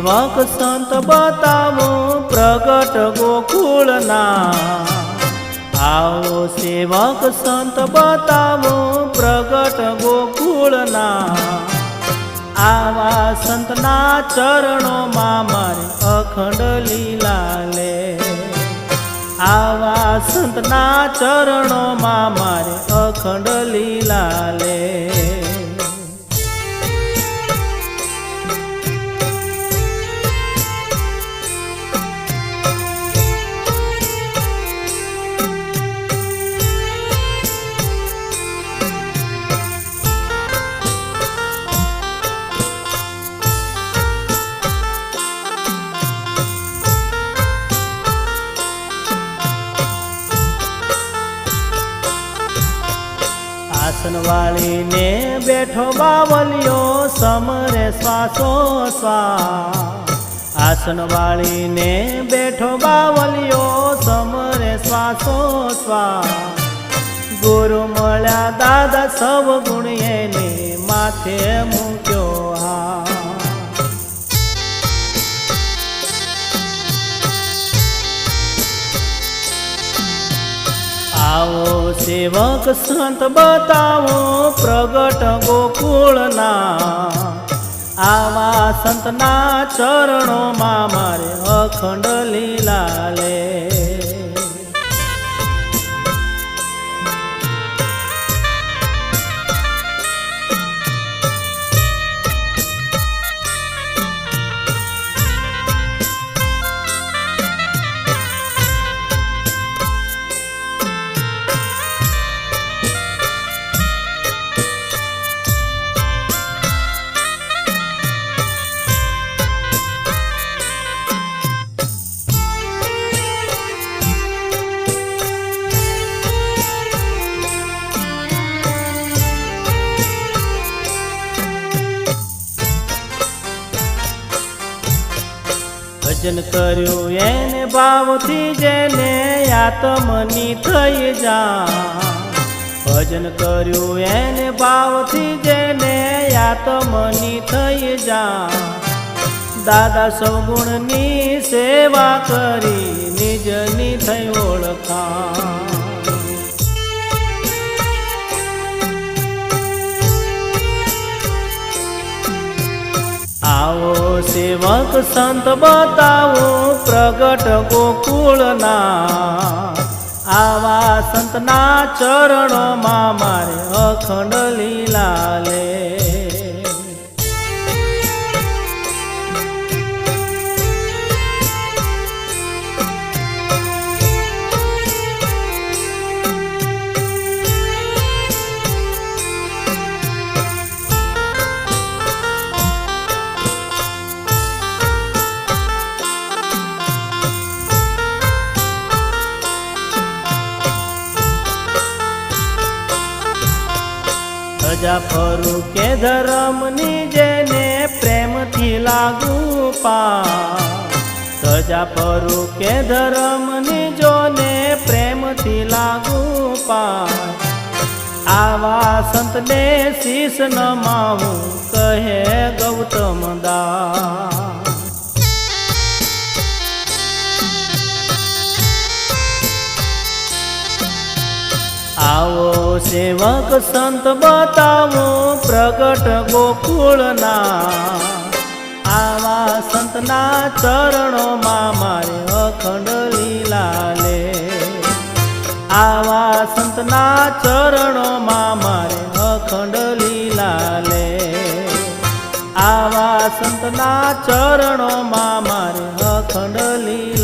સેવક સંત બતાવું પ્રગટ ગોકુળના આવો સેવક સંત બતાવું પ્રગટ ગોકુળના આવા સંતના ચરણોમાં મારે અખંડ લીલા લે આવા સંતના ચરણોમાં મારે અખંડ લીલા લે આસનવાળીને બેઠો બાવલિયો સમરે શ્વાસો શ્વાસ આસનવાળીને બેઠો બાવલિયો સમરે શ્વાસો શ્વાસ ગુરુ મળ્યા દાદા સૌ ગુણ એને માથે મૂક્યો હા આવો સેવક સંત બતાવો પ્રગટ ગોકુળના આવા સંતના ચરણોમાં મારે અખંડ લીલા લે ભજન કર્યું એને ભાવથી જેને આત્મની થઈ જા ભજન કર્યું એને ભાવથી જેને આત્મની થઈ જા દાદા સૌગુણની સેવા કરી નિજની થઈ ઓળખા આવો સેવક સંત બતાવો પ્રગટ ગોકુળના આવા સંતના ચરણોમાં મારે અખંડ લીલા લે સજા ફરું કે ધર્મની જેને પ્રેમથી લાગુ પા સજા ફરું કે ધર્મની જોને પ્રેમથી લાગુ પા આવા સંતને શીશ નમાવું કહે ગૌતમ દાસ આવો સેવક સંત બતાવો પ્રગટ ગોકુળના આવા સંતના ચરણોમાં મારે અખંડ લીલા લે આવા સંતના ચરણોમાં મારે અખંડ લીલા લે આવા સંતના ચરણોમાં મારે અખંડ લીલા